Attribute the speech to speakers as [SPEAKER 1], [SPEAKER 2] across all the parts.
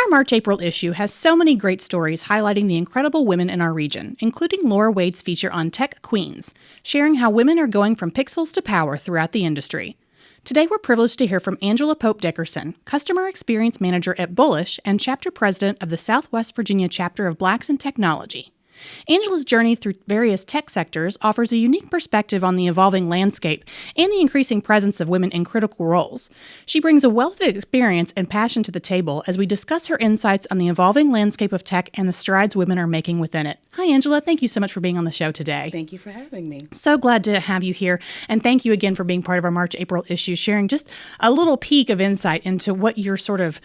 [SPEAKER 1] Our March-April issue has so many great stories highlighting the incredible women in our region, including Laura Wade's feature on Tech Queens, sharing how women are going from pixels to power throughout the industry. Today, we're privileged to hear from Angela Pope Dickerson, Customer Experience Manager at Bullish and Chapter President of the Southwest Virginia Chapter of Blacks in Technology. Angela's journey through various tech sectors offers a unique perspective on the evolving landscape and the increasing presence of women in critical roles. She brings a wealth of experience and passion to the table as we discuss her insights on the evolving landscape of tech and the strides women are making within it. Hi, Angela. Thank you so much for being on the show today.
[SPEAKER 2] Thank you for having me.
[SPEAKER 1] So glad to have you here. And thank you again for being part of our March-April issue, sharing just a little peek of insight into what you're sort of,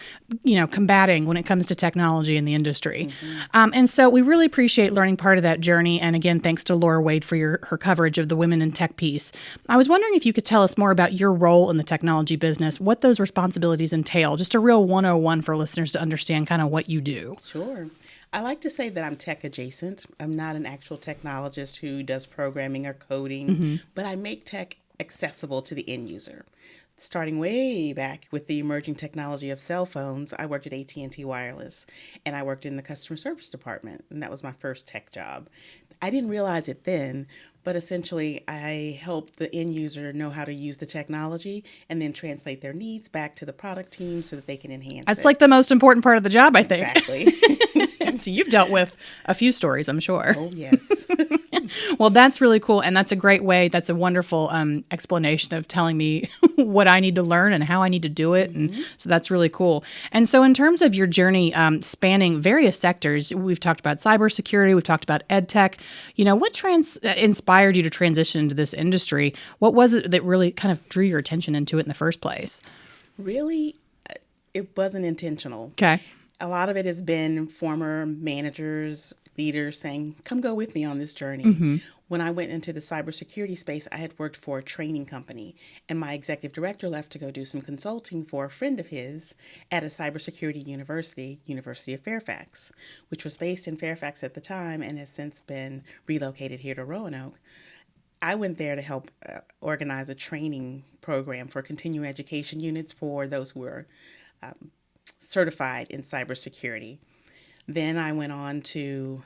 [SPEAKER 1] combating when it comes to technology in the industry. And so we really appreciate learning part of that journey. And again, thanks to Laura Wade for her coverage of the Women in Tech piece. I was wondering if you could tell us more about your role in the technology business, what those responsibilities entail, just a real 101 for listeners to understand kind of what you do.
[SPEAKER 2] Sure. I like to say that I'm tech adjacent. I'm not an actual technologist who does programming or coding, but I make tech accessible to the end user. Starting way back with the emerging technology of cell phones, I worked at AT&T Wireless, and I worked in the customer service department, and that was my first tech job. I didn't realize it then, but essentially I helped the end user know how to use the technology and then translate their needs back to the product team so that they can enhance it.
[SPEAKER 1] That's like the most important part of the job, I think.
[SPEAKER 2] Exactly.
[SPEAKER 1] So you've dealt with a few stories, I'm sure.
[SPEAKER 2] Oh, yes.
[SPEAKER 1] Well, that's really cool. And that's a great way. That's a wonderful explanation of telling me what I need to learn and how I need to do it. And so that's really cool. And so in terms of your journey spanning various sectors, we've talked about cybersecurity, we've talked about ed tech. What inspired you to transition into this industry? What was it that really kind of drew your attention into it in the first place?
[SPEAKER 2] Really, it wasn't intentional.
[SPEAKER 1] Okay.
[SPEAKER 2] A lot of it has been former managers, leaders saying, come go with me on this journey. When I went into the cybersecurity space, I had worked for a training company, and my executive director left to go do some consulting for a friend of his at a cybersecurity university, University of Fairfax, which was based in Fairfax at the time and has since been relocated here to Roanoke. I went there to help organize a training program for continuing education units for those who were certified in cybersecurity. Then I went on to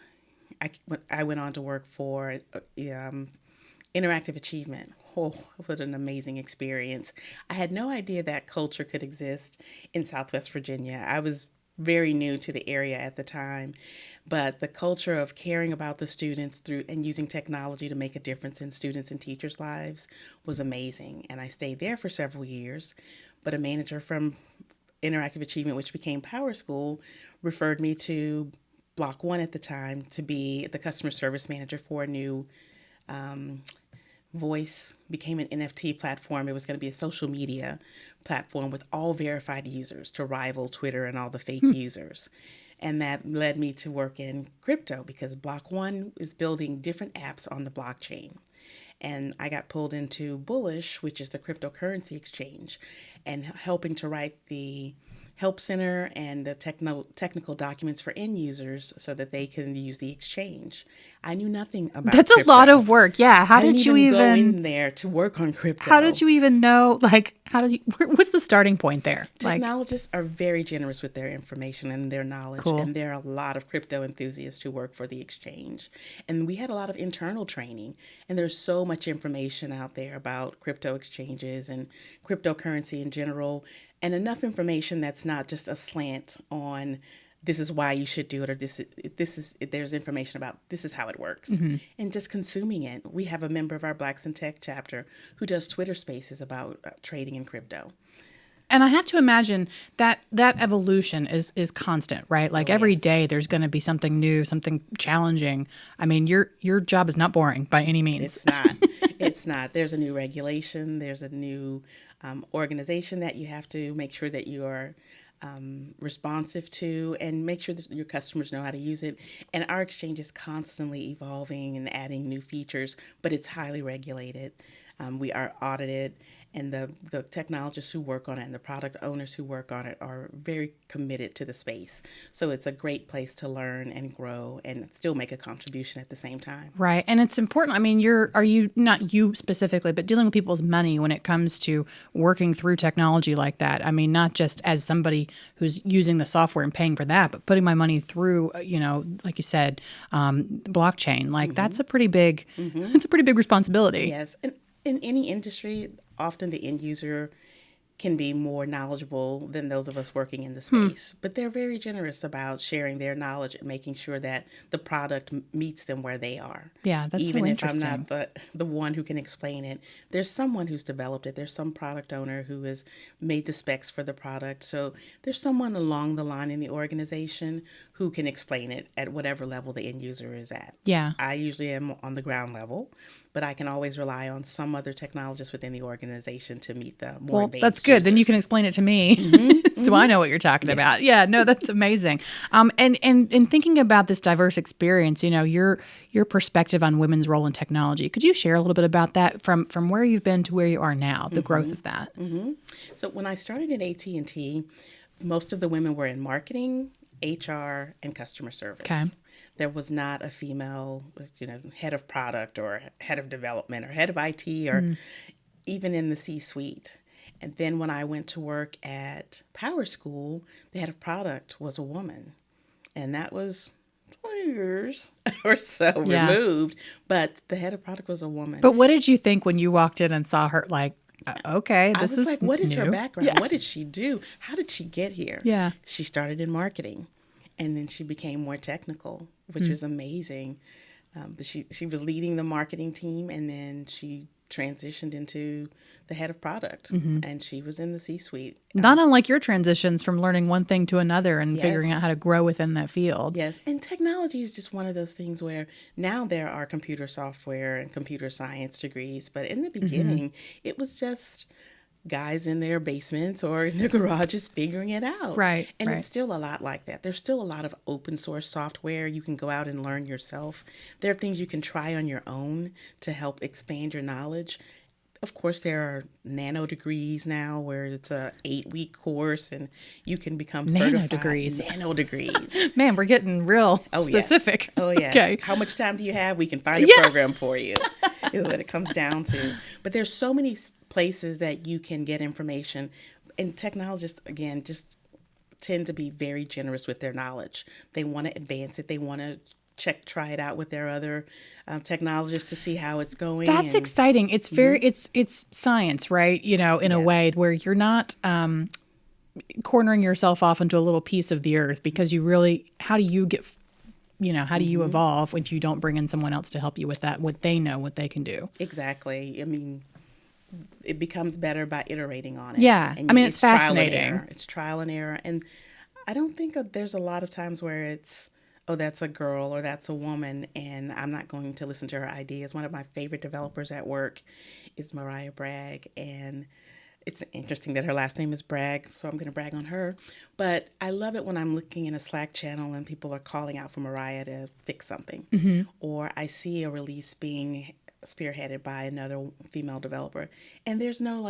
[SPEAKER 2] work for Interactive Achievement. Oh, what an amazing experience. I had no idea that culture could exist in Southwest Virginia. I was very new to the area at the time, but the culture of caring about the students and using technology to make a difference in students and teachers' lives was amazing. And I stayed there for several years, but a manager from Interactive Achievement, which became Power School, referred me to Block One at the time to be the customer service manager for a new Voice became an NFT platform. It was going to be a social media platform with all verified users to rival Twitter and all the fake users. And that led me to work in crypto because Block One is building different apps on the blockchain. And I got pulled into Bullish, which is the cryptocurrency exchange, and helping to write the help center and the technical documents for end users so that they can use the exchange. I knew nothing about
[SPEAKER 1] That's
[SPEAKER 2] crypto.
[SPEAKER 1] a lot of work. Yeah. How
[SPEAKER 2] I
[SPEAKER 1] did
[SPEAKER 2] didn't
[SPEAKER 1] you
[SPEAKER 2] even go
[SPEAKER 1] even
[SPEAKER 2] in there to work on crypto?
[SPEAKER 1] How did you even know? What's the starting point there?
[SPEAKER 2] Technologists are very generous with their information and their knowledge.
[SPEAKER 1] Cool.
[SPEAKER 2] And there are a lot of crypto enthusiasts who work for the exchange. And we had a lot of internal training. And there's so much information out there about crypto exchanges and cryptocurrency in general. And enough information that's not just a slant on this is why you should do it, or there's information about this is how it works, and just consuming it. We have a member of our Blacks in Tech chapter who does Twitter spaces about trading in crypto.
[SPEAKER 1] And I have to imagine that evolution is constant, right? Like every day there's going to be something new, something challenging. I mean, your job is not boring by any means.
[SPEAKER 2] It's not. It's not. There's a new regulation. There's a new organization that you have to make sure that you are responsive to and make sure that your customers know how to use it. And our exchange is constantly evolving and adding new features, but it's highly regulated. We are audited, And the technologists who work on it and the product owners who work on it are very committed to the space. So it's a great place to learn and grow and still make a contribution at the same time.
[SPEAKER 1] Right. And it's important. I mean, are you, not you specifically, but dealing with people's money when it comes to working through technology like that? I mean, not just as somebody who's using the software and paying for that, but putting my money through, like you said, blockchain. Like that's a pretty big, it's a pretty big responsibility.
[SPEAKER 2] Yes. And in any industry, often the end user can be more knowledgeable than those of us working in the space. But they're very generous about sharing their knowledge and making sure that the product meets them where they are.
[SPEAKER 1] Yeah, that's so interesting.
[SPEAKER 2] Even if I'm not the one who can explain it, there's someone who's developed it. There's some product owner who has made the specs for the product. So there's someone along the line in the organization who can explain it at whatever level the end user is at.
[SPEAKER 1] Yeah.
[SPEAKER 2] I usually am on the ground level, but I can always rely on some other technologist within the organization to meet the more advanced
[SPEAKER 1] that's good.
[SPEAKER 2] users.
[SPEAKER 1] Then you can explain it to me, so I know what you're talking about. Yeah, no, that's amazing. And thinking about this diverse experience, your perspective on women's role in technology. Could you share a little bit about that from where you've been to where you are now, the growth of that?
[SPEAKER 2] So when I started at AT&T, most of the women were in marketing, HR, and customer service.
[SPEAKER 1] Okay.
[SPEAKER 2] There was not a female, head of product or head of development or head of IT or even in the C-suite. And then when I went to work at Power School, the head of product was a woman. And that was 20 years or so removed. But the head of product was a woman.
[SPEAKER 1] But what did you think when you walked in and saw her, like, okay, this is
[SPEAKER 2] I was like, what is her
[SPEAKER 1] new.
[SPEAKER 2] background?
[SPEAKER 1] Yeah.
[SPEAKER 2] What did she do? How did she get here?
[SPEAKER 1] Yeah.
[SPEAKER 2] She started in marketing, and then she became more technical, which was amazing. But she was leading the marketing team, and then she transitioned into the head of product, and she was in the C-suite.
[SPEAKER 1] Not unlike your transitions from learning one thing to another and figuring out how to grow within that field.
[SPEAKER 2] Yes, and technology is just one of those things where now there are computer software and computer science degrees, but in the beginning, it was just guys in their basements or in their garages figuring it out.
[SPEAKER 1] Right.
[SPEAKER 2] And it's still a lot like that. There's still a lot of open source software. You can go out and learn yourself. There are things you can try on your own to help expand your knowledge. Of course, there are nano degrees now where it's a 8-week course and you can become certified. Nano degrees.
[SPEAKER 1] Man, we're getting real specific.
[SPEAKER 2] Yes. Oh, yes.
[SPEAKER 1] Okay.
[SPEAKER 2] How much time do you have? We can find a program for you is what it comes down to. But there's so many places that you can get information. And technologists, again, just tend to be very generous with their knowledge. They want to advance it. They want to try it out with their other technologists to see how it's going.
[SPEAKER 1] That's exciting. It's very, it's science, right? In a way where you're not cornering yourself off into a little piece of the earth because you really, how do you get, how do you evolve if you don't bring in someone else to help you with that, what they know, what they can do?
[SPEAKER 2] Exactly. I mean, it becomes better by iterating on it.
[SPEAKER 1] Yeah.
[SPEAKER 2] And
[SPEAKER 1] it's fascinating.
[SPEAKER 2] It's trial and error. And I don't think there's a lot of times where it's, oh, that's a girl or that's a woman, and I'm not going to listen to her ideas. One of my favorite developers at work is Mariah Bragg, and it's interesting that her last name is Bragg, so I'm going to brag on her. But I love it when I'm looking in a Slack channel and people are calling out for Mariah to fix something. Or I see a release being spearheaded by another female developer, and there's no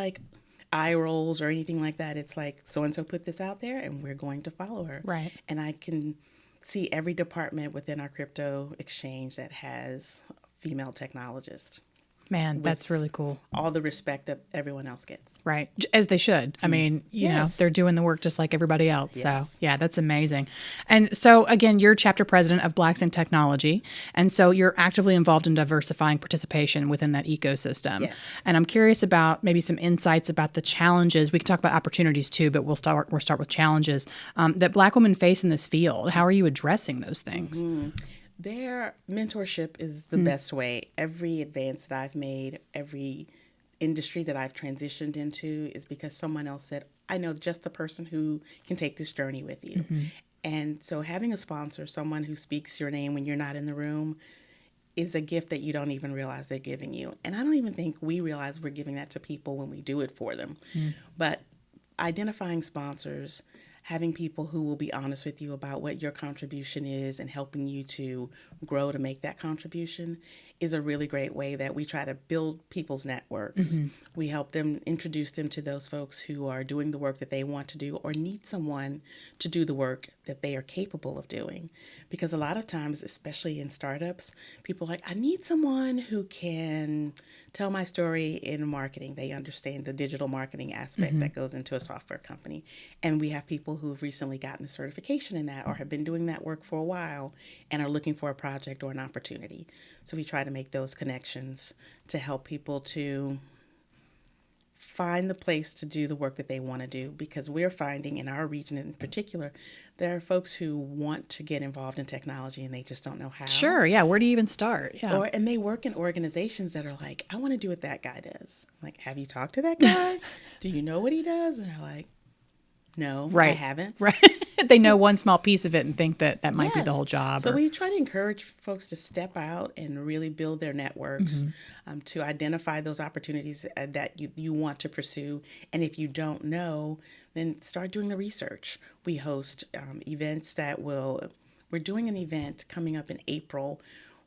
[SPEAKER 2] eye rolls or anything like that. It's like, so-and-so put this out there, and we're going to follow her.
[SPEAKER 1] Right.
[SPEAKER 2] And I can see every department within our crypto exchange that has female technologists.
[SPEAKER 1] Man, that's really cool.
[SPEAKER 2] All the respect that everyone else gets.
[SPEAKER 1] Right. As they should. I mean, you know, they're doing the work just like everybody else.
[SPEAKER 2] Yes.
[SPEAKER 1] So, yeah, that's amazing. And so, again, you're chapter president of Blacks in Technology. And so you're actively involved in diversifying participation within that ecosystem.
[SPEAKER 2] Yes.
[SPEAKER 1] And I'm curious about maybe some insights about the challenges. We can talk about opportunities too, but we'll start with challenges that Black women face in this field. How are you addressing those things?
[SPEAKER 2] Their mentorship is the best way. Every advance that I've made, every industry that I've transitioned into is because someone else said, I know just the person who can take this journey with you. And so having a sponsor, someone who speaks your name when you're not in the room, is a gift that you don't even realize they're giving you. And I don't even think we realize we're giving that to people when we do it for them. But identifying sponsors, having people who will be honest with you about what your contribution is and helping you to grow to make that contribution is a really great way that we try to build people's networks. We help them, introduce them to those folks who are doing the work that they want to do or need someone to do the work that they are capable of doing. Because a lot of times, especially in startups, people are like, I need someone who can tell my story in marketing. They understand the digital marketing aspect that goes into a software company. And we have people who've recently gotten a certification in that or have been doing that work for a while and are looking for a project or an opportunity. So we try to make those connections to help people to find the place to do the work that they want to do, because we're finding in our region in particular, there are folks who want to get involved in technology and they just don't know how.
[SPEAKER 1] Sure, yeah. Where do you even start? Yeah.
[SPEAKER 2] And they work in organizations that are like, I want to do what that guy does. I'm like, have you talked to that guy? Do you know what he does? And they're like, no, I haven't.
[SPEAKER 1] Right. They know one small piece of it and think that that might be the whole job.
[SPEAKER 2] So we try to encourage folks to step out and really build their networks, to identify those opportunities that you want to pursue. And if you don't know, then start doing the research. We host events we're doing an event coming up in April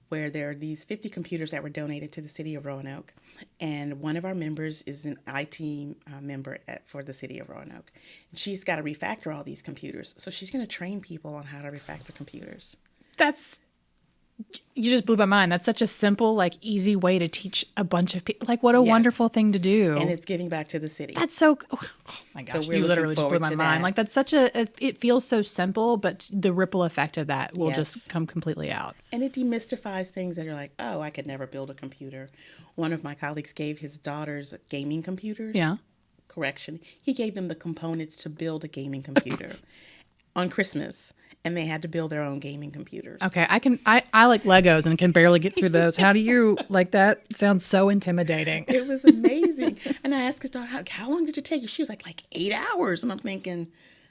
[SPEAKER 2] where there are these 50 computers that were donated to the city of Roanoke. And one of our members is an IT member for the city of Roanoke. And she's got to refactor all these computers. So she's going to train people on how to refactor computers.
[SPEAKER 1] You just blew my mind. That's such a simple, like, easy way to teach a bunch of people. Like, what a wonderful thing to do.
[SPEAKER 2] And it's giving back to the city.
[SPEAKER 1] That's so, oh my gosh,
[SPEAKER 2] So
[SPEAKER 1] you literally just blew my mind. Like, that's it feels so simple, but the ripple effect of that will just come completely out.
[SPEAKER 2] And it demystifies things that are like, oh, I could never build a computer. One of my colleagues gave his daughters gaming computers.
[SPEAKER 1] Yeah.
[SPEAKER 2] Correction. He gave them the components to build a gaming computer on Christmas. And they had to build their own gaming computers.
[SPEAKER 1] Okay, I like Legos and can barely get through those. How do you, like, that sounds so intimidating.
[SPEAKER 2] It was amazing. And I asked his daughter, how long did it take you? She was like 8 hours. And I'm thinking,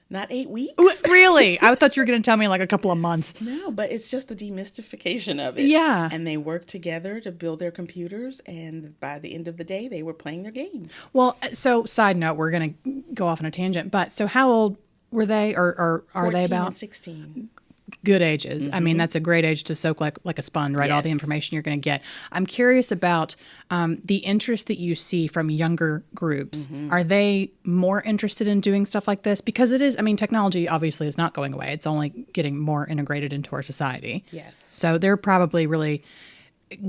[SPEAKER 2] not 8 weeks?
[SPEAKER 1] Really? I thought you were going to tell me like a couple of months.
[SPEAKER 2] No, but it's just the demystification of it.
[SPEAKER 1] Yeah.
[SPEAKER 2] And they worked together to build their computers. And by the end of the day, they were playing their games.
[SPEAKER 1] Well, so side note, we're going to go off on a tangent. But so how old were they, or are they about?
[SPEAKER 2] 14 and 16.
[SPEAKER 1] Good ages. I mean, that's a great age to soak like a sponge, right?
[SPEAKER 2] Yes.
[SPEAKER 1] All the information you're going to get. I'm curious about the interest that you see from younger groups. Are they more interested in doing stuff like this? Because it is, I mean, technology obviously is not going away. It's only getting more integrated into our society.
[SPEAKER 2] Yes.
[SPEAKER 1] So they're probably really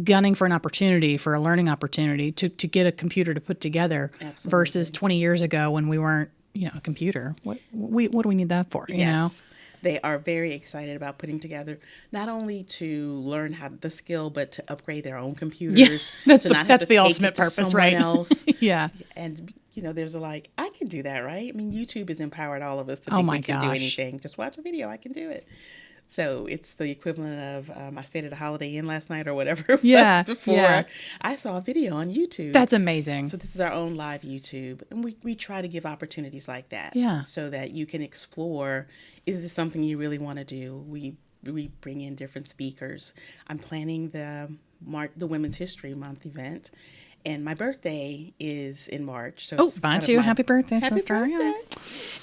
[SPEAKER 1] gunning for an opportunity, for a learning opportunity to get a computer to put together.
[SPEAKER 2] Absolutely.
[SPEAKER 1] Versus 20 years ago when we weren't, a computer. What do we need that for? You know?
[SPEAKER 2] They are very excited about putting together not only to learn how the skill, but to upgrade their own computers.
[SPEAKER 1] Yeah, that's
[SPEAKER 2] to
[SPEAKER 1] the ultimate purpose, right?
[SPEAKER 2] Else.
[SPEAKER 1] Yeah.
[SPEAKER 2] And there's I can do that, right? I mean, YouTube has empowered all of us to think we can do anything. Just watch a video, I can do it. So it's the equivalent of I stayed at a Holiday Inn last night or whatever it was before.
[SPEAKER 1] Yeah.
[SPEAKER 2] I saw a video on YouTube.
[SPEAKER 1] That's amazing.
[SPEAKER 2] So this is our own live YouTube. And we try to give opportunities like that.
[SPEAKER 1] Yeah.
[SPEAKER 2] So that you can explore, is this something you really want to do? We bring in different speakers. I'm planning the Women's History Month event. And my birthday is in March. So
[SPEAKER 1] mine too. Happy birthday,
[SPEAKER 2] Happy
[SPEAKER 1] sister.
[SPEAKER 2] birthday.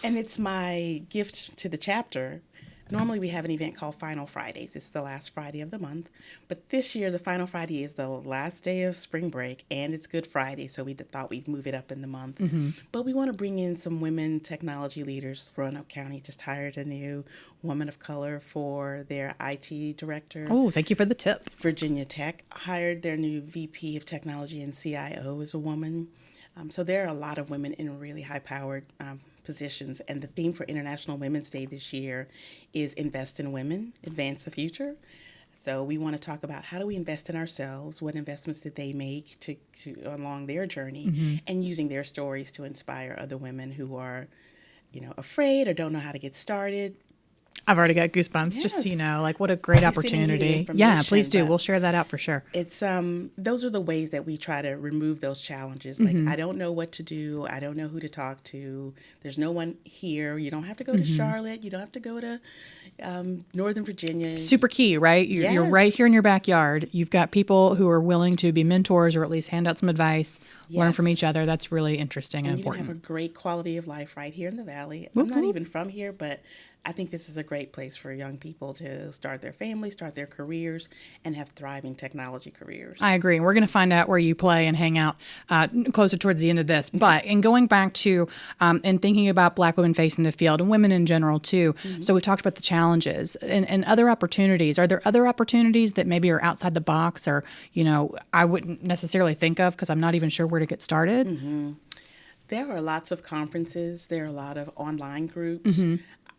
[SPEAKER 2] And it's my gift to the chapter. Normally we have an event called Final Fridays. It's the last Friday of the month. But this year, the Final Friday is the last day of spring break, and it's Good Friday, so we thought we'd move it up in the month. But we want to bring in some women technology leaders. Roanoke County just hired a new woman of color for their IT director.
[SPEAKER 1] Oh, thank you for the tip.
[SPEAKER 2] Virginia Tech hired their new VP of Technology and CIO as a woman. So there are a lot of women in really high-powered positions. And the theme for International Women's Day this year is Invest in Women, Advance the Future. So we want to talk about how do we invest in ourselves, what investments did they make to along their journey, and using their stories to inspire other women who are, afraid or don't know how to get started.
[SPEAKER 1] I've already got goosebumps, just so you
[SPEAKER 2] Yes.
[SPEAKER 1] know, like what a great
[SPEAKER 2] I'll be sending you the
[SPEAKER 1] opportunity. Yeah, please
[SPEAKER 2] information,
[SPEAKER 1] do.
[SPEAKER 2] but
[SPEAKER 1] We'll share that out for sure.
[SPEAKER 2] it's those are the ways that we try to remove those challenges. Like, I don't know what to do. I don't know who to talk to. There's no one here. You don't have to go to Charlotte. You don't have to go to Northern Virginia.
[SPEAKER 1] Super key, right? You're right
[SPEAKER 2] Yes.
[SPEAKER 1] here in your backyard. You've got people who are willing to be mentors or at least hand out some advice, learn from each
[SPEAKER 2] Yes.
[SPEAKER 1] other. That's really interesting and
[SPEAKER 2] And you can have a
[SPEAKER 1] important.
[SPEAKER 2] great quality of life right here in the Valley. I'm
[SPEAKER 1] Whoop,
[SPEAKER 2] not
[SPEAKER 1] whoop.
[SPEAKER 2] even from here, but I think this is a great place for young people to start their families, start their careers, and have thriving technology careers.
[SPEAKER 1] I agree. We're going to find out where you play and hang out closer towards the end of this. But in going back to and thinking about Black women facing the field and women in general too. So we talked about the challenges and other opportunities. Are there other opportunities that maybe are outside the box or, I wouldn't necessarily think of because I'm not even sure where to get started?
[SPEAKER 2] There are lots of conferences. There are a lot of online groups.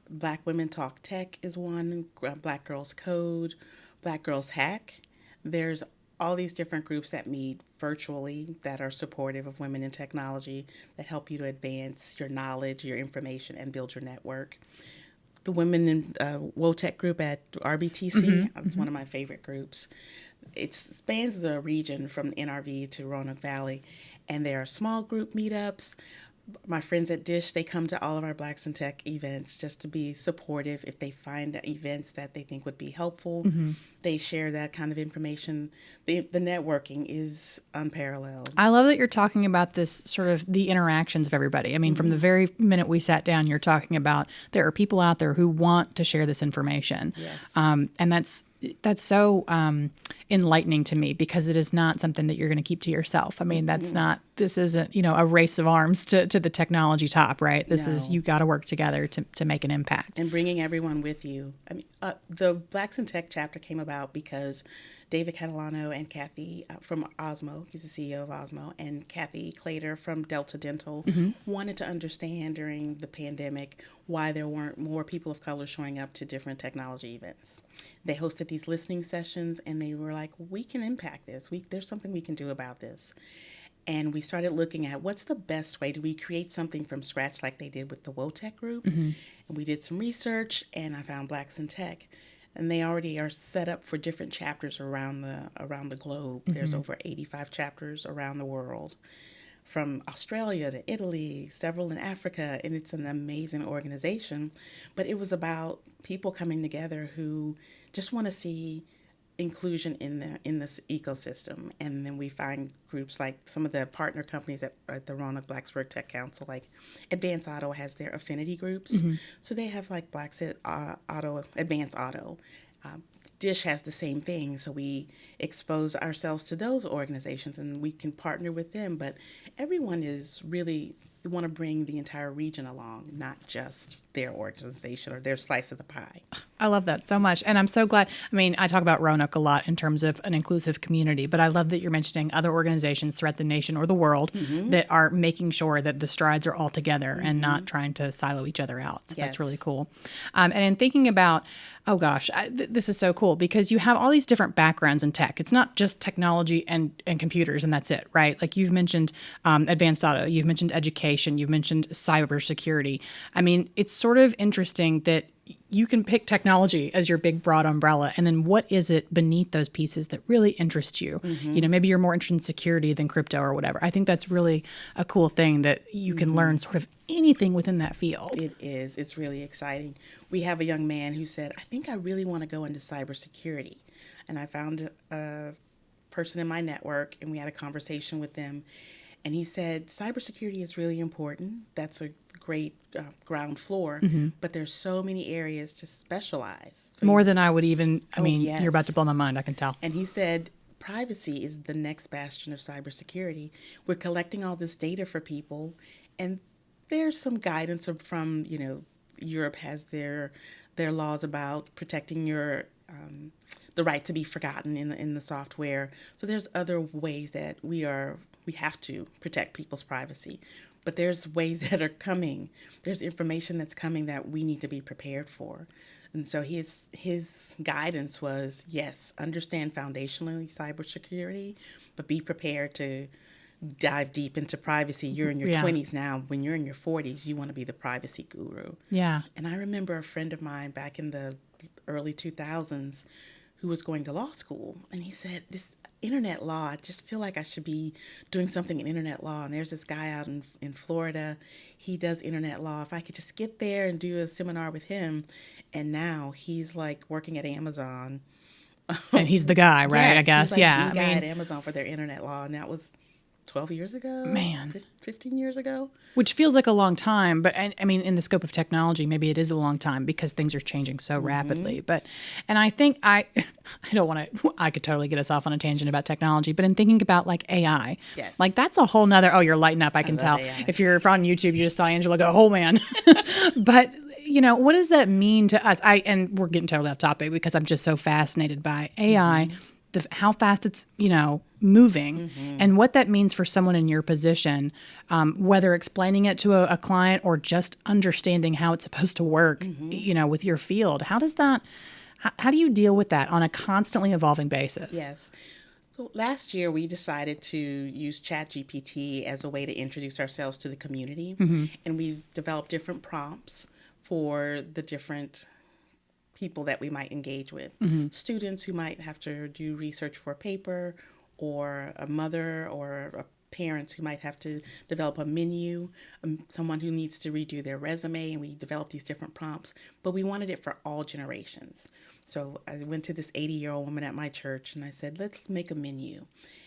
[SPEAKER 2] Black Women Talk Tech is one. Black Girls Code, Black Girls Hack. There's all these different groups that meet virtually that are supportive of women in technology that help you to advance your knowledge, your information, and build your network. The Women in WOTech group at RBTC is one of my favorite groups. It spans the region from NRV to Roanoke Valley, and there are small group meetups. My friends at Dish, they come to all of our Blacks in Tech events just to be supportive. If they find events that they think would be helpful, they share that kind of information. The networking is unparalleled.
[SPEAKER 1] I love that you're talking about this sort of the interactions of everybody. I mean, from the very minute we sat down, you're talking about there are people out there who want to share this information.
[SPEAKER 2] Yes.
[SPEAKER 1] And that's so enlightening to me because it is not something that you're going to keep to yourself. I mean, this isn't, a race of arms to the technology top, right? This is,
[SPEAKER 2] No.
[SPEAKER 1] you got to work together to make an impact.
[SPEAKER 2] And bringing everyone with you. I mean, the Blacks in Tech chapter came about because David Catalano and Kathy from Osmo, he's the CEO of Osmo, and Kathy Clater from Delta Dental wanted to understand during the pandemic why there weren't more people of color showing up to different technology events. They hosted these listening sessions and they were like, we can impact this. There's something we can do about this. And we started looking at what's the best way. Do we create something from scratch like they did with the WOTech group? And we did some research and I found Blacks in Tech. And they already are set up for different chapters around the globe. There's over 85 chapters around the world, from Australia to Italy, several in Africa, and it's an amazing organization. But it was about people coming together who just want to see inclusion in this ecosystem. And then we find groups like some of the partner companies at the Roanoke Blacksburg Tech Council, like Advance Auto has their affinity groups. So they have like Blacks at Auto, Advance Auto. Dish has the same thing, so we expose ourselves to those organizations and we can partner with them. But everyone is really, we want to bring the entire region along, not just their organization or their slice of the pie.
[SPEAKER 1] I love that so much. And I'm so glad. I mean, I talk about Roanoke a lot in terms of an inclusive community, but I love that you're mentioning other organizations throughout the nation or the world that are making sure that the strides are all together and not trying to silo each other out. So that's
[SPEAKER 2] Yes.
[SPEAKER 1] really cool. And in thinking about, oh gosh, this is so cool because you have all these different backgrounds in tech. It's not just technology and computers and that's it, right? Like you've mentioned advanced auto, you've mentioned education, you've mentioned cybersecurity. I mean, it's sort of interesting that you can pick technology as your big broad umbrella and then what is it beneath those pieces that really interest you? Maybe you're more interested in security than crypto or whatever. I think that's really a cool thing that you can learn sort of anything within that field.
[SPEAKER 2] It is. It's really exciting. We have a young man who said, I think I really want to go into cybersecurity. And I found a person in my network and we had a conversation with them. And he said, cybersecurity is really important. That's a great ground floor, but there's so many areas to specialize. So
[SPEAKER 1] More than I would even,
[SPEAKER 2] yes.
[SPEAKER 1] You're about to blow my mind, I can tell.
[SPEAKER 2] And he said, privacy is the next bastion of cybersecurity. We're collecting all this data for people, and there's some guidance from, Europe has their laws about protecting your the right to be forgotten in the software. So there's other ways that we have to protect people's privacy. But there's ways that are coming. There's information that's coming that we need to be prepared for. And so his guidance was, yes, understand foundationally cybersecurity, but be prepared to dive deep into privacy. You're in your
[SPEAKER 1] Yeah.
[SPEAKER 2] 20s now. When you're in your 40s, you want to be the privacy guru.
[SPEAKER 1] Yeah.
[SPEAKER 2] And I remember a friend of mine back in the early 2000s who was going to law school. And he said, this internet law, I just feel like I should be doing something in internet law. And there's this guy out in Florida. He does internet law. If I could just get there and do a seminar with him. And now he's like working at Amazon.
[SPEAKER 1] And he's the guy, right?
[SPEAKER 2] Yes,
[SPEAKER 1] I guess.
[SPEAKER 2] he's like
[SPEAKER 1] Yeah.
[SPEAKER 2] the guy at Amazon for their internet law. And that was 12 years ago?
[SPEAKER 1] Man.
[SPEAKER 2] 15 years ago?
[SPEAKER 1] Which feels like a long time, but I mean, in the scope of technology, maybe it is a long time because things are changing so rapidly. And I think I don't want to, I could totally get us off on a tangent about technology, but in thinking about like AI,
[SPEAKER 2] Yes.
[SPEAKER 1] like that's a whole nother, oh, you're lighting up, I can tell.
[SPEAKER 2] AI.
[SPEAKER 1] If you're on YouTube, you just saw Angela go, oh man. But you know, what does that mean to us? And we're getting totally off topic because I'm just so fascinated by AI, how fast it's, you know, moving and what that means for someone in your position, whether explaining it to a client or just understanding how it's supposed to work, you know, with your field. How does that, how do you deal with that on a constantly evolving basis?
[SPEAKER 2] Yes. So last year we decided to use ChatGPT as a way to introduce ourselves to the community. And we developed different prompts for the different people that we might engage with. Students who might have to do research for a paper, or a mother or a parents who might have to develop a menu, someone who needs to redo their resume, and we developed these different prompts, but we wanted it for all generations. So I went to this 80-year-old woman at my church and I said, let's make a menu,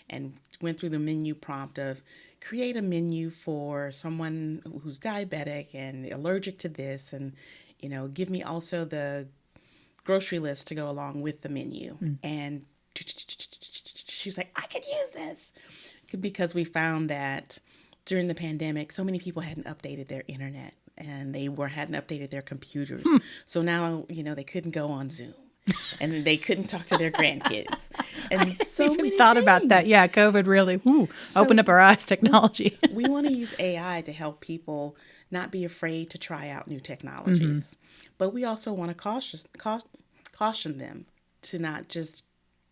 [SPEAKER 2] and went through the menu prompt of create a menu for someone who's diabetic and allergic to this, and, you know, give me also the grocery list to go along with the menu. And she was like, I could use this. Because we found that during the pandemic, so many people hadn't updated their internet and they hadn't updated their computers. So now, you know, they couldn't go on Zoom and they couldn't talk to their grandkids. And so
[SPEAKER 1] I even
[SPEAKER 2] many
[SPEAKER 1] thought about
[SPEAKER 2] things.
[SPEAKER 1] that. Yeah, COVID really opened up our eyes, technology.
[SPEAKER 2] We want to use AI to help people not be afraid to try out new technologies. But we also want to caution them to not just,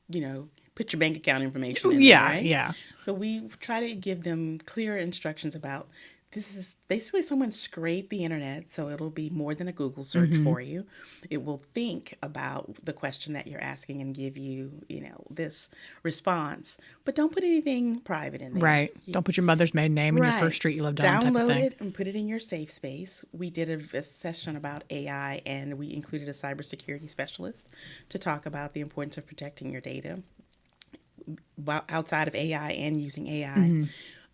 [SPEAKER 2] you know, put your bank account information in there, right?
[SPEAKER 1] Yeah.
[SPEAKER 2] So we try to give them clear instructions about this is basically someone scraped the internet, so it'll be more than a Google search for you. It will think about the question that you're asking and give you, you know, this response. But don't put anything private in there.
[SPEAKER 1] Right. Don't put your mother's maiden name in your first street you lived on.
[SPEAKER 2] Download
[SPEAKER 1] type of thing.
[SPEAKER 2] it and put it in your safe space. We did a session about AI, and we included a cybersecurity specialist to talk about the importance of protecting your data outside of AI and using AI.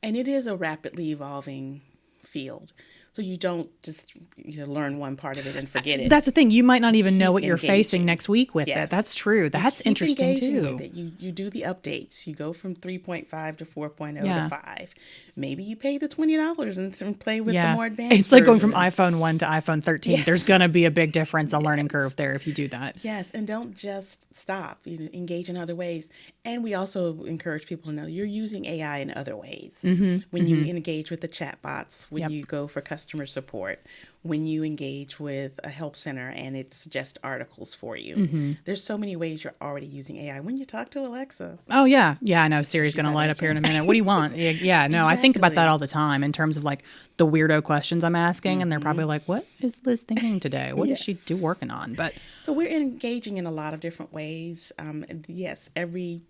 [SPEAKER 2] And it is a rapidly evolving field. So you don't just learn one part of it and forget it.
[SPEAKER 1] That's the thing. You might not even know what you're
[SPEAKER 2] engaging.
[SPEAKER 1] facing next week with it. That's true. That's
[SPEAKER 2] Keep
[SPEAKER 1] interesting
[SPEAKER 2] engaging
[SPEAKER 1] too.
[SPEAKER 2] with it. You do the updates. You go from 3.5 to 4.0
[SPEAKER 1] Yeah.
[SPEAKER 2] to 5. Maybe you pay the $20 and play with the more advanced
[SPEAKER 1] It's like going from
[SPEAKER 2] version.
[SPEAKER 1] iPhone 1 to iPhone 13.
[SPEAKER 2] Yes.
[SPEAKER 1] There's going to be a big difference, a learning curve there if you do that.
[SPEAKER 2] Yes, and don't just stop. Engage in other ways. And we also encourage people to know you're using AI in other ways. When you engage with the chatbots, when you go for customer support, when you engage with a help center and it suggests articles for you. There's so many ways you're already using AI. When you talk to Alexa.
[SPEAKER 1] Oh, yeah. Yeah, I know. Siri's going to light up here in a minute. What do you want? Yeah, no, I think about that
[SPEAKER 2] Exactly.
[SPEAKER 1] all the time in terms of like the weirdo questions I'm asking. And they're probably like, what is Liz thinking today? What is she working on? But
[SPEAKER 2] So we're engaging in a lot of different ways. And yes, every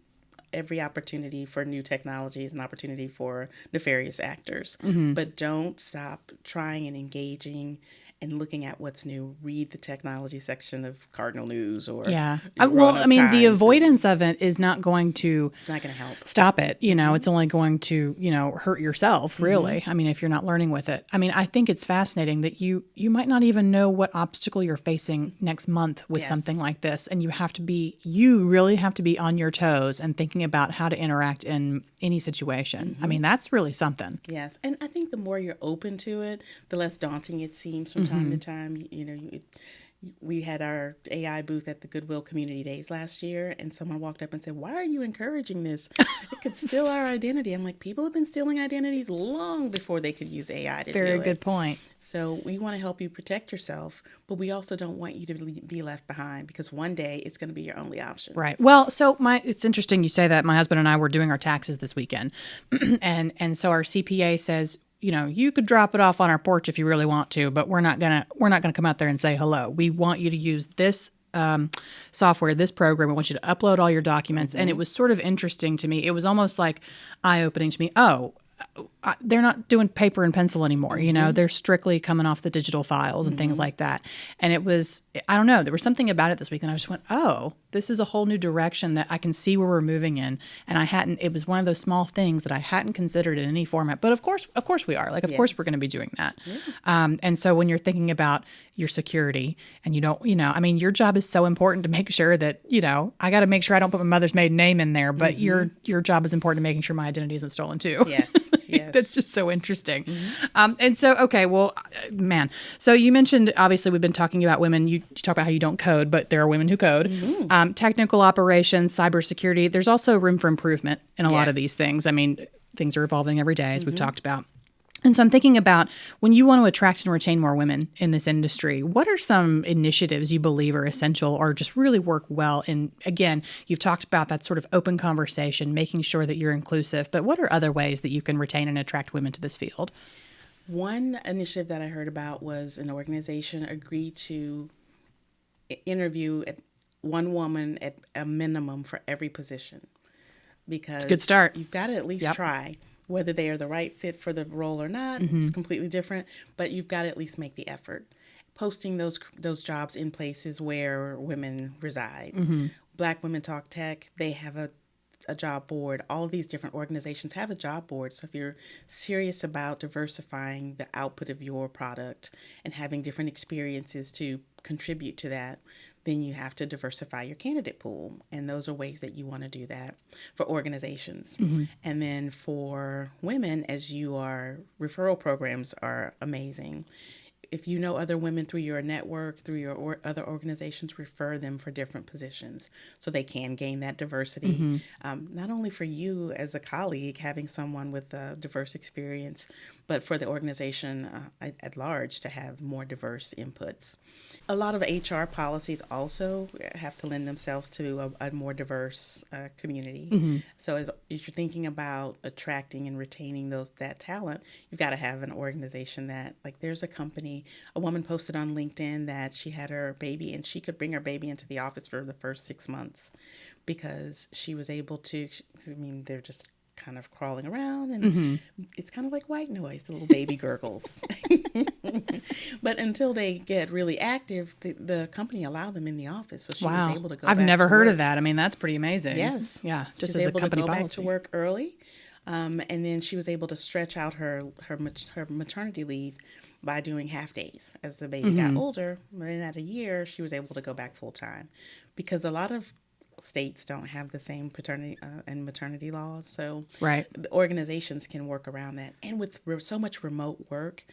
[SPEAKER 2] opportunity for new technology is an opportunity for nefarious actors. But don't stop trying and engaging and looking at what's new. Read the technology section of Cardinal News or
[SPEAKER 1] yeah.
[SPEAKER 2] your
[SPEAKER 1] Well,
[SPEAKER 2] Roanoker
[SPEAKER 1] I mean, the
[SPEAKER 2] Times.
[SPEAKER 1] avoidance of it is not going to
[SPEAKER 2] It's not going to help.
[SPEAKER 1] stop it. It's only going to, hurt yourself, really. I mean, if you're not learning with it. I mean, I think it's fascinating that you might not even know what obstacle you're facing next month with something like this. And you really have to be on your toes and thinking about how to interact in any situation. I mean, that's really something.
[SPEAKER 2] Yes, and I think the more you're open to it, the less daunting it seems from time to time. We had our AI booth at the Goodwill Community Days last year, and someone walked up and said, "Why are you encouraging this? It could steal our identity." I'm like, people have been stealing identities long before they could use AI to do it.
[SPEAKER 1] Very good point.
[SPEAKER 2] So we want to help you protect yourself, but we also don't want you to be left behind, because one day it's going to be your only option.
[SPEAKER 1] Right. Well, so it's interesting you say that. My husband and I were doing our taxes this weekend, and so our CPA says, you could drop it off on our porch if you really want to, but we're not gonna come out there and say hello. We want you to use this software, this program. We want you to upload all your documents. And it was sort of interesting to me. It was almost like eye-opening to me. Oh, they're not doing paper and pencil anymore. They're strictly coming off the digital files and things like that. And it was, I don't know, there was something about it this week, and I just went, oh, this is a whole new direction that I can see where we're moving in. And it was one of those small things that I hadn't considered in any format. But of course we are. Of course we're going to be doing that. Yeah. And so when you're thinking about your security, and you don't, your job is so important to make sure that, I got to make sure I don't put my mother's maiden name in there, but your job is important to making sure my identity isn't stolen too.
[SPEAKER 2] Yes. Yes.
[SPEAKER 1] That's just so interesting. And so, okay, well, man. So you mentioned, obviously, we've been talking about women. You talk about how you don't code, but there are women who code. Technical operations, cybersecurity. There's also room for improvement in a lot of these things. Things are evolving every day, as we've talked about. And so I'm thinking about, when you want to attract and retain more women in this industry, what are some initiatives you believe are essential or just really work well? And again, you've talked about that sort of open conversation, making sure that you're inclusive, but what are other ways that you can retain and attract women to this field?
[SPEAKER 2] One initiative that I heard about was an organization agreed to interview one woman at a minimum for every position. Because
[SPEAKER 1] it's a good start.
[SPEAKER 2] You've got to at least try. Whether they are the right fit for the role or not, it's completely different, but you've got to at least make the effort. Posting those jobs in places where women reside. Black Women Talk Tech, they have a job board. All of these different organizations have a job board. So if you're serious about diversifying the output of your product and having different experiences to contribute to that, then you have to diversify your candidate pool. And those are ways that you want to do that for organizations. And then for women, referral programs are amazing. If you know other women through your network, through your other organizations, refer them for different positions so they can gain that diversity. Not only for you as a colleague, having someone with a diverse experience, but for the organization at large to have more diverse inputs. A lot of HR policies also have to lend themselves to a more diverse community. So as you're thinking about attracting and retaining that talent, you've got to have an organization that, there's a woman posted on LinkedIn that she had her baby and she could bring her baby into the office for the first 6 months because she was able to, they're just kind of crawling around and it's kind of like white noise, the little baby gurgles. But until they get really active, the company allowed them in the office. So she was able to go
[SPEAKER 1] I've
[SPEAKER 2] back
[SPEAKER 1] never
[SPEAKER 2] to
[SPEAKER 1] heard
[SPEAKER 2] work.
[SPEAKER 1] of that. That's pretty amazing.
[SPEAKER 2] Yes.
[SPEAKER 1] Yeah.
[SPEAKER 2] Just
[SPEAKER 1] Just as a company
[SPEAKER 2] able to go
[SPEAKER 1] policy.
[SPEAKER 2] back to work early. And then she was able to stretch out her maternity leave by doing half days. As the baby got older, and at a year, she was able to go back full time, because a lot of states don't have the same paternity and maternity laws. So the organizations can work around that. And with so much remote work,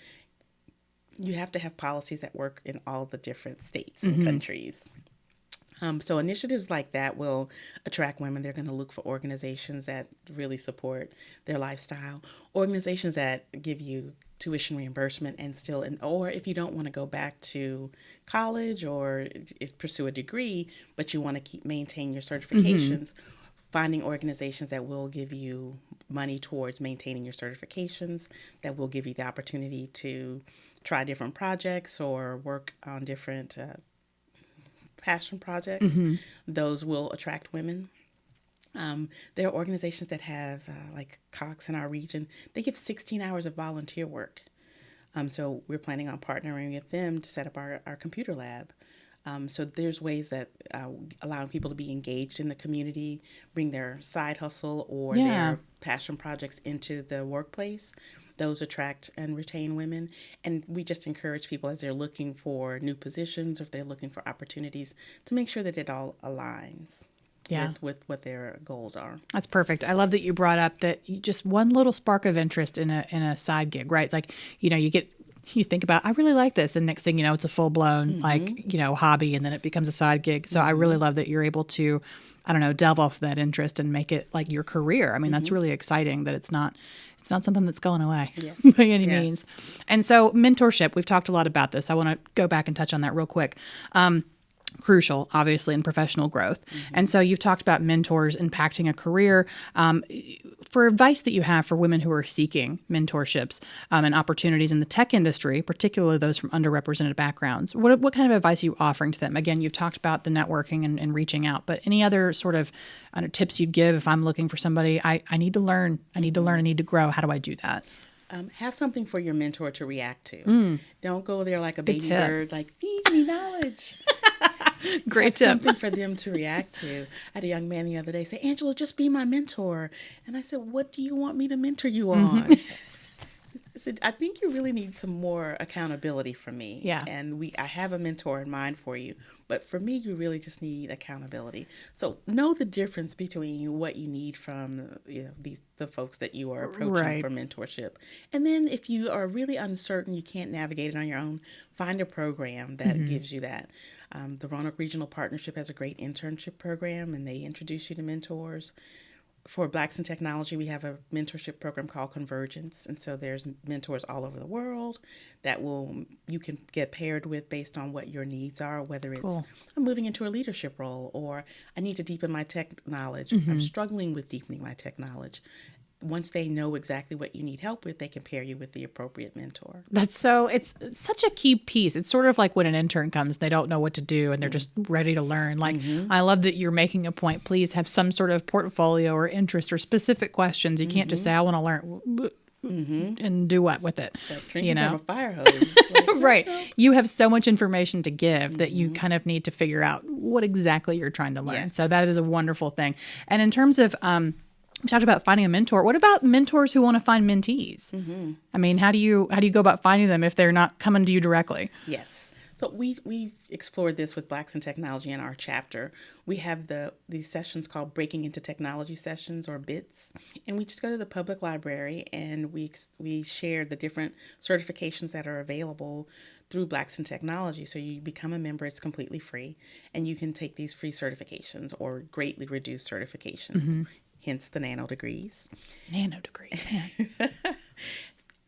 [SPEAKER 2] you have to have policies that work in all the different states and countries. So initiatives like that will attract women. They're going to look for organizations that really support their lifestyle, organizations that give you tuition reimbursement or if you don't want to go back to college or pursue a degree, but you want to maintain your certifications, finding organizations that will give you money towards maintaining your certifications, that will give you the opportunity to try different projects or work on different passion projects. Those will attract women. There are organizations that have, like Cox in our region, they give 16 hours of volunteer work. So we're planning on partnering with them to set up our computer lab. So there's ways that allowing people to be engaged in the community, bring their side hustle or their passion projects into the workplace. Those attract and retain women. And we just encourage people as they're looking for new positions or if they're looking for opportunities to make sure that it all aligns with what their goals are.
[SPEAKER 1] That's perfect. I love that you brought up that just one little spark of interest in a side gig, right? Like, you get You think about, I really like this. And next thing you know, it's a full blown, hobby, and then it becomes a side gig. So I really love that you're able to, I don't know, delve off that interest and make it like your career. I mean, that's really exciting that it's not something that's going away by any means. And so mentorship, we've talked a lot about this. I want to go back and touch on that real quick. Crucial, obviously, in professional growth. And so you've talked about mentors impacting a career. For advice that you have for women who are seeking mentorships and opportunities in the tech industry, particularly those from underrepresented backgrounds, what kind of advice are you offering to them? Again, you've talked about the networking and reaching out, but any other sort of tips you'd give if I'm looking for somebody, I need to learn, I need to grow. How do I do that?
[SPEAKER 2] Have something for your mentor to react to. Don't go there like a baby bird, like, feed me knowledge.
[SPEAKER 1] Great tip.
[SPEAKER 2] Something for them to react to. I had a young man the other day say, Angela, just be my mentor. And I said, what do you want me to mentor you on? I said, I think you really need some more accountability from me.
[SPEAKER 1] Yeah.
[SPEAKER 2] And I have a mentor in mind for you. But for me, you really just need accountability. So know the difference between what you need from the folks that you are approaching for mentorship. And then if you are really uncertain, you can't navigate it on your own, find a program that gives you that. The Roanoke Regional Partnership has a great internship program, and they introduce you to mentors. For Blacks in Technology, we have a mentorship program called Convergence, and so there's mentors all over the world that you can get paired with based on what your needs are, whether it's I'm moving into a leadership role, or I need to deepen my tech knowledge. I'm struggling with deepening my tech knowledge. Once they know exactly what you need help with, they can pair you with the appropriate mentor.
[SPEAKER 1] It's such a key piece. It's sort of like when an intern comes, they don't know what to do and they're just ready to learn. Like, I love that you're making a point. Please have some sort of portfolio or interest or specific questions. You can't just say, I want to learn. And do what with it?
[SPEAKER 2] Drinking from a fire hose.
[SPEAKER 1] Right. You have so much information to give that you kind of need to figure out what exactly you're trying to learn.
[SPEAKER 2] Yes.
[SPEAKER 1] So that is a wonderful thing. And in terms of, we talked about finding a mentor. What about mentors who want to find mentees? I mean, how do you go about finding them if they're not coming to you directly?
[SPEAKER 2] Yes. So we've explored this with Blacks in Technology in our chapter. We have these sessions called Breaking into Technology sessions, or BITS, and we just go to the public library and we share the different certifications that are available through Blacks in Technology. So you become a member, it's completely free, and you can take these free certifications or greatly reduced certifications. Hence the nano degrees.
[SPEAKER 1] Man.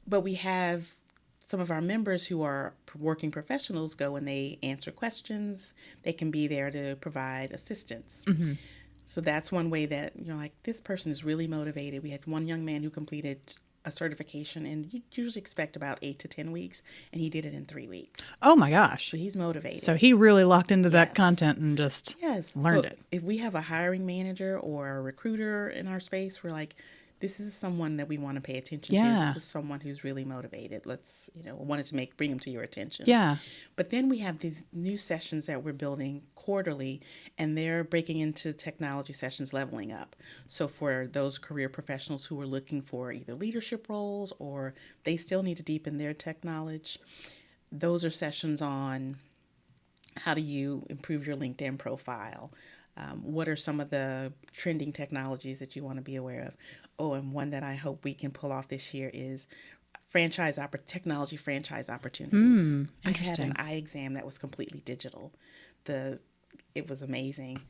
[SPEAKER 2] But we have some of our members who are working professionals go and they answer questions. They can be there to provide assistance. So that's one way that you're like, this person is really motivated. We had one young man who completed a certification, and you usually expect about 8 to 10 weeks, and he did it in 3 weeks.
[SPEAKER 1] Oh my gosh.
[SPEAKER 2] So he's motivated.
[SPEAKER 1] So he really locked into that content and just learned it.
[SPEAKER 2] If we have a hiring manager or a recruiter in our space, we're like, this is someone that we want to pay attention to. This is someone who's really motivated. Let's, wanted to bring them to your attention.
[SPEAKER 1] Yeah.
[SPEAKER 2] But then we have these new sessions that we're building quarterly, and they're breaking into technology sessions, leveling up. So for those career professionals who are looking for either leadership roles or they still need to deepen their tech knowledge, those are sessions on how do you improve your LinkedIn profile? What are some of the trending technologies that you want to be aware of? Oh, and one that I hope we can pull off this year is technology franchise opportunities.
[SPEAKER 1] Interesting.
[SPEAKER 2] I had an eye exam that was completely digital. It was amazing.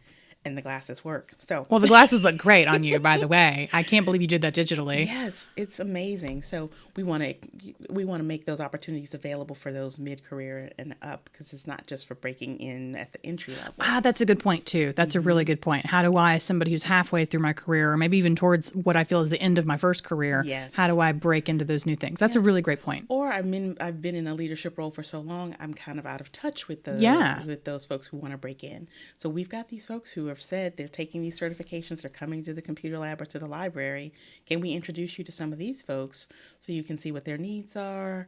[SPEAKER 2] And the glasses work. Well,
[SPEAKER 1] the glasses look great on you, by the way. I can't believe you did that digitally.
[SPEAKER 2] Yes, it's amazing. So we want to make those opportunities available for those mid-career and up, because it's not just for breaking in at the entry level.
[SPEAKER 1] That's a good point too. That's a really good point. How do I, somebody who's halfway through my career, or maybe even towards what I feel is the end of my first career, how do I break into those new things? That's a really great point.
[SPEAKER 2] Or I've been in a leadership role for so long, I'm kind of out of touch with with those folks who want to break in. So we've got these folks who have said they're taking these certifications, they're coming to the computer lab or to the library. Can we introduce you to some of these folks so you can see what their needs are?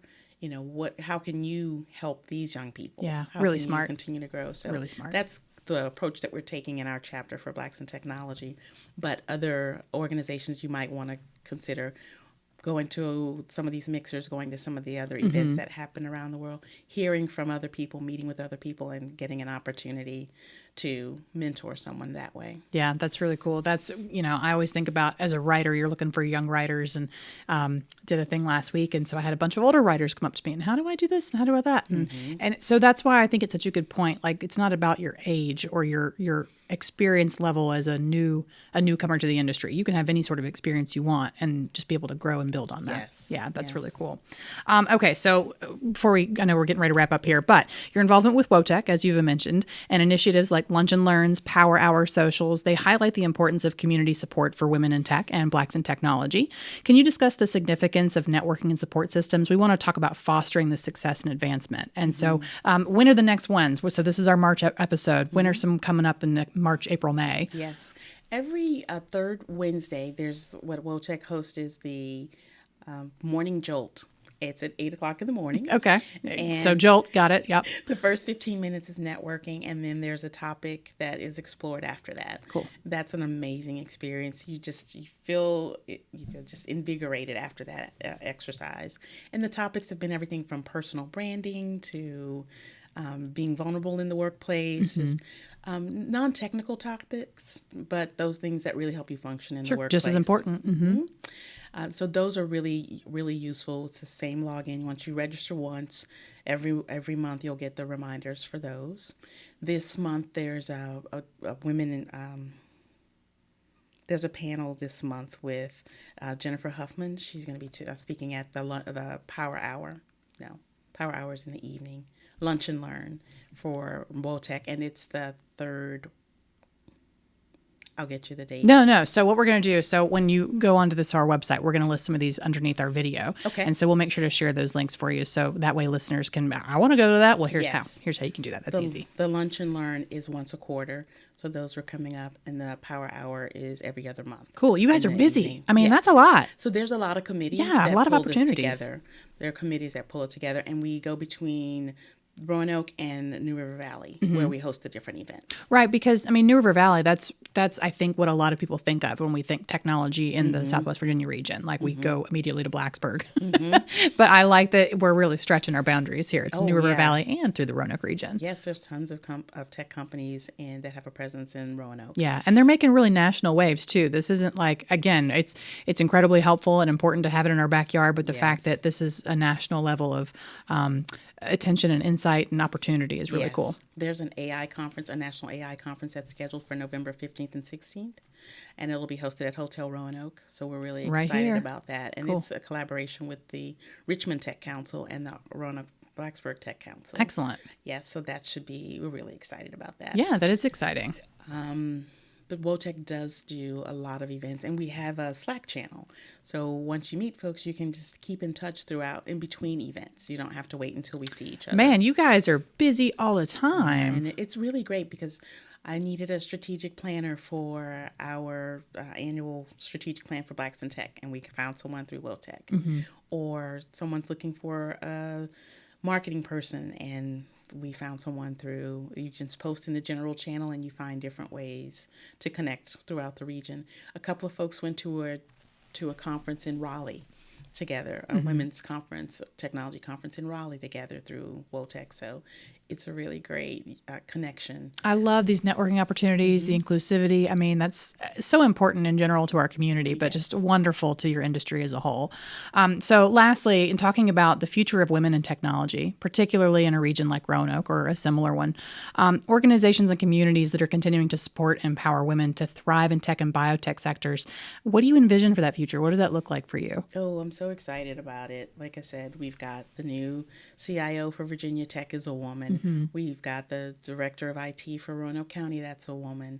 [SPEAKER 2] How can you help these young people?
[SPEAKER 1] Yeah,
[SPEAKER 2] how
[SPEAKER 1] really
[SPEAKER 2] can
[SPEAKER 1] smart.
[SPEAKER 2] You continue to grow. So
[SPEAKER 1] really smart.
[SPEAKER 2] That's the approach that we're taking in our chapter for Blacks in Technology. But other organizations you might want to consider going to some of these mixers, going to some of the other events that happen around the world, hearing from other people, meeting with other people, and getting an opportunity to mentor someone that way.
[SPEAKER 1] Yeah, that's really cool. That's, I always think about as a writer, you're looking for young writers, and did a thing last week. And so I had a bunch of older writers come up to me and how do I do this? And how do I do that? And so that's why I think it's such a good point. Like, it's not about your age or your experience level as a newcomer to the industry. You can have any sort of experience you want and just be able to grow and build on that.
[SPEAKER 2] Yes.
[SPEAKER 1] Yeah, that's really cool. Okay, so I know we're getting ready to wrap up here, but your involvement with WOTEC, as you've mentioned, and initiatives like Lunch and Learns, Power Hour socials, they highlight the importance of community support for women in tech and Blacks in technology. Can you discuss the significance of networking and support systems? We want to talk about fostering the success and advancement. And so when are the next ones? So this is our March episode. When are some coming up in March, April, May?
[SPEAKER 2] Yes. Every third Wednesday, there's what WOTEC hosts is the Morning Jolt. It's at 8 o'clock in the morning.
[SPEAKER 1] Okay.
[SPEAKER 2] And
[SPEAKER 1] so Jolt, got it. Yep.
[SPEAKER 2] The first 15 minutes is networking, and then there's a topic that is explored after that.
[SPEAKER 1] Cool.
[SPEAKER 2] That's an amazing experience. You feel just invigorated after that exercise. And the topics have been everything from personal branding to being vulnerable in the workplace, just non-technical topics, but those things that really help you function in the workplace.
[SPEAKER 1] Just as important.
[SPEAKER 2] So those are really, really useful. It's the same login. Once you register once, every month you'll get the reminders for those. This month there's a women in, there's a panel this month with Jennifer Huffman. She's going to be speaking at the Power Hour. No, Power Hours in the evening. Lunch and Learn for WOTEC, and it's the third. I'll get you the date.
[SPEAKER 1] No. So what we're going to do, so when you go onto our website, we're going to list some of these underneath our video.
[SPEAKER 2] Okay.
[SPEAKER 1] And so we'll make sure to share those links for you. So that way listeners can, I want to go to that. Well, here's how you can do that. That's easy.
[SPEAKER 2] The Lunch and Learn is once a quarter. So those are coming up, and the Power Hour is every other month.
[SPEAKER 1] Cool. You guys are busy. I mean, that's a lot.
[SPEAKER 2] So there's a lot of committees
[SPEAKER 1] a lot of opportunities.
[SPEAKER 2] together. There are committees that pull it together, and we go between Roanoke and New River Valley, where we host the different events.
[SPEAKER 1] Right, because New River Valley, that's I think what a lot of people think of when we think technology in the Southwest Virginia region. Like we go immediately to Blacksburg, but I like that we're really stretching our boundaries here. It's New River Valley and through the Roanoke region.
[SPEAKER 2] Yes, there's tons of tech companies and that have a presence in Roanoke.
[SPEAKER 1] Yeah, and they're making really national waves too. This isn't like, again, it's incredibly helpful and important to have it in our backyard, but the fact that this is a national level of attention and insight and opportunity is really cool.
[SPEAKER 2] There's an AI conference, a national AI conference that's scheduled for November 15th and 16th, and it'll be hosted at Hotel Roanoke. So we're really excited about that. And it's a collaboration with the Richmond Tech Council and the Roanoke Blacksburg Tech Council.
[SPEAKER 1] Excellent.
[SPEAKER 2] Yes, so we're really excited about that.
[SPEAKER 1] Yeah, that is exciting.
[SPEAKER 2] But WOTEC does do a lot of events, and we have a Slack channel. So once you meet folks, you can just keep in touch throughout, in between events. You don't have to wait until we see each other.
[SPEAKER 1] Man, you guys are busy all the time.
[SPEAKER 2] And it's really great because I needed a strategic planner for our annual strategic plan for Blacks in Tech, and we found someone through WOTEC. Or someone's looking for a marketing person, and we found someone through, you just post in the general channel and you find different ways to connect throughout the region. A couple of folks went to a conference in Raleigh together, a women's conference, technology conference in Raleigh together through WOTEC. So it's a really great connection.
[SPEAKER 1] I love these networking opportunities, the inclusivity. I mean, that's so important in general to our community, but just wonderful to your industry as a whole. So lastly, in talking about the future of women in technology, particularly in a region like Roanoke or a similar one, organizations and communities that are continuing to support and empower women to thrive in tech and biotech sectors, what do you envision for that future? What does that look like for you?
[SPEAKER 2] Oh, I'm so excited about it. Like I said, we've got the new CIO for Virginia Tech is a woman. We've got the director of IT for Roanoke County, that's a woman.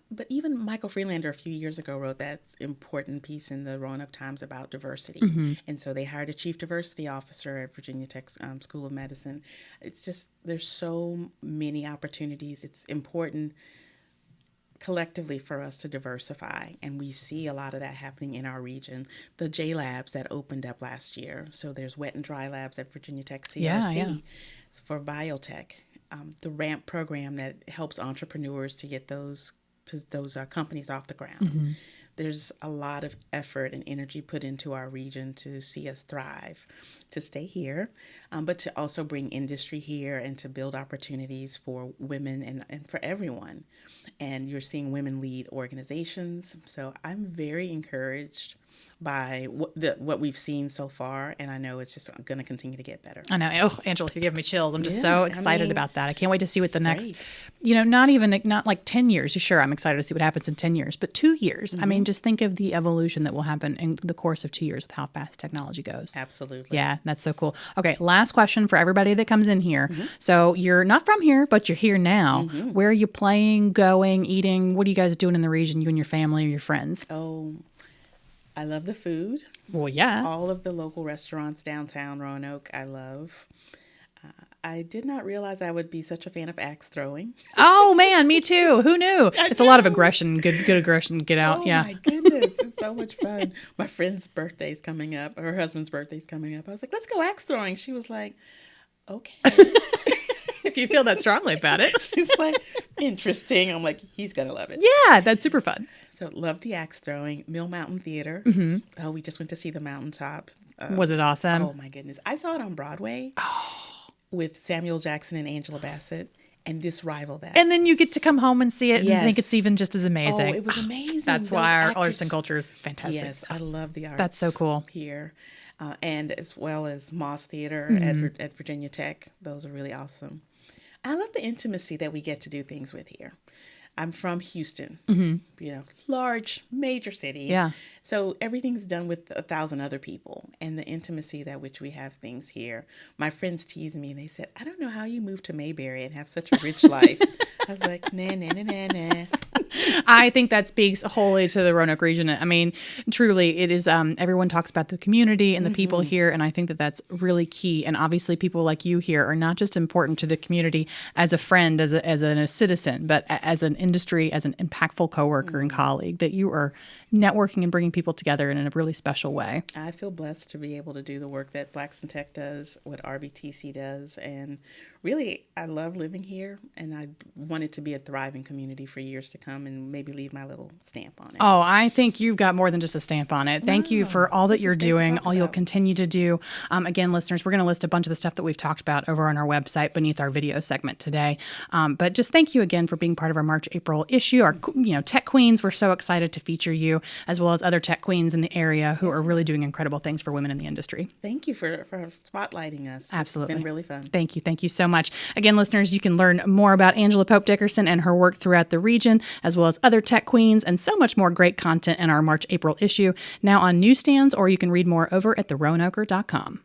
[SPEAKER 2] But even Michael Freelander a few years ago wrote that important piece in the Roanoke Times about diversity. And so they hired a chief diversity officer at Virginia Tech School of Medicine. It's just, there's so many opportunities. It's important collectively for us to diversify, and we see a lot of that happening in our region. The J Labs that opened up last year, so there's wet and dry labs at Virginia Tech CRC for biotech. The RAMP program that helps entrepreneurs to get those companies off the ground. there's a lot of effort and energy put into our region to see us thrive, to stay here, but to also bring industry here and to build opportunities for women and for everyone. And you're seeing women lead organizations. So I'm very encouraged by what we've seen so far, and I know it's just going to continue to get better.
[SPEAKER 1] I know. Oh, Angela, you're giving me chills. I'm just so excited about that. I can't wait to see what the next,
[SPEAKER 2] great.
[SPEAKER 1] Not like 10 years. Sure, I'm excited to see what happens in 10 years, but 2 years. I mean, just think of the evolution that will happen in the course of 2 years with how fast technology goes.
[SPEAKER 2] Absolutely.
[SPEAKER 1] Yeah, that's so cool. Okay, last question for everybody that comes in here. So you're not from here, but you're here now. Where are you playing, going, eating? What are you guys doing in the region, you and your family or your friends?
[SPEAKER 2] Oh, I love the food.
[SPEAKER 1] Well, yeah.
[SPEAKER 2] All of the local restaurants downtown Roanoke, I love. I did not realize I would be such a fan of axe throwing.
[SPEAKER 1] Oh, man, me too. Who knew? It's a lot of aggression, good aggression, get out.
[SPEAKER 2] Oh,
[SPEAKER 1] yeah.
[SPEAKER 2] my goodness. It's so much fun. My friend's birthday's coming up. Her husband's birthday's coming up. I was like, let's go axe throwing. She was like, okay.
[SPEAKER 1] If you feel that strongly about it.
[SPEAKER 2] She's like, interesting. I'm like, he's going to love it.
[SPEAKER 1] Yeah, that's super fun.
[SPEAKER 2] So love the axe throwing. Mill Mountain Theater. Oh, we just went to see The Mountaintop.
[SPEAKER 1] Was it awesome?
[SPEAKER 2] Oh, my goodness. I saw it on Broadway with Samuel Jackson and Angela Bassett, and this rivaled that.
[SPEAKER 1] And then you get to come home and see it and
[SPEAKER 2] Yes.
[SPEAKER 1] think it's even just as amazing.
[SPEAKER 2] Oh, it was amazing.
[SPEAKER 1] That's
[SPEAKER 2] Those
[SPEAKER 1] why our
[SPEAKER 2] actors-
[SPEAKER 1] arts and culture is fantastic.
[SPEAKER 2] Yes, I love the arts.
[SPEAKER 1] That's so cool.
[SPEAKER 2] Here. And as well as Moss Theater at Virginia Tech. Those are really awesome. I love the intimacy that we get to do things with here. I'm from Houston, large, major city.
[SPEAKER 1] Yeah.
[SPEAKER 2] So everything's done with 1,000 other people, and the intimacy that which we have things here. My friends tease me, and they said, I don't know how you moved to Mayberry and have such a rich life. I was like, nah, nah, nah, nah, nah.
[SPEAKER 1] I think that speaks wholly to the Roanoke region. I mean, truly, it is, everyone talks about the community and the people here, and I think that that's really key. And obviously, people like you here are not just important to the community as a friend, as a citizen, but as an industry, as an impactful coworker and colleague, that you are networking and bringing people together in a really special way.
[SPEAKER 2] I feel blessed to be able to do the work that Blackston Tech does, what RBTC does, and really, I love living here, and I want it to be a thriving community for years to come and maybe leave my little stamp on it.
[SPEAKER 1] Oh, I think you've got more than just a stamp on it. Thank you for all that you're doing, all you'll continue to do. Again, listeners, we're going to list a bunch of the stuff that we've talked about over on our website beneath our video segment today. But just thank you again for being part of our March-April issue. Our Tech Queens, we're so excited to feature you, as well as other tech queens in the area who are really doing incredible things for women in the industry.
[SPEAKER 2] Thank you for spotlighting us.
[SPEAKER 1] Absolutely.
[SPEAKER 2] It's been really fun.
[SPEAKER 1] Thank you. Thank you so much. Again, listeners, you can learn more about Angela Pope Dickerson and her work throughout the region, as well as other tech queens and so much more great content in our March-April issue, now on newsstands, or you can read more over at theroanoker.com.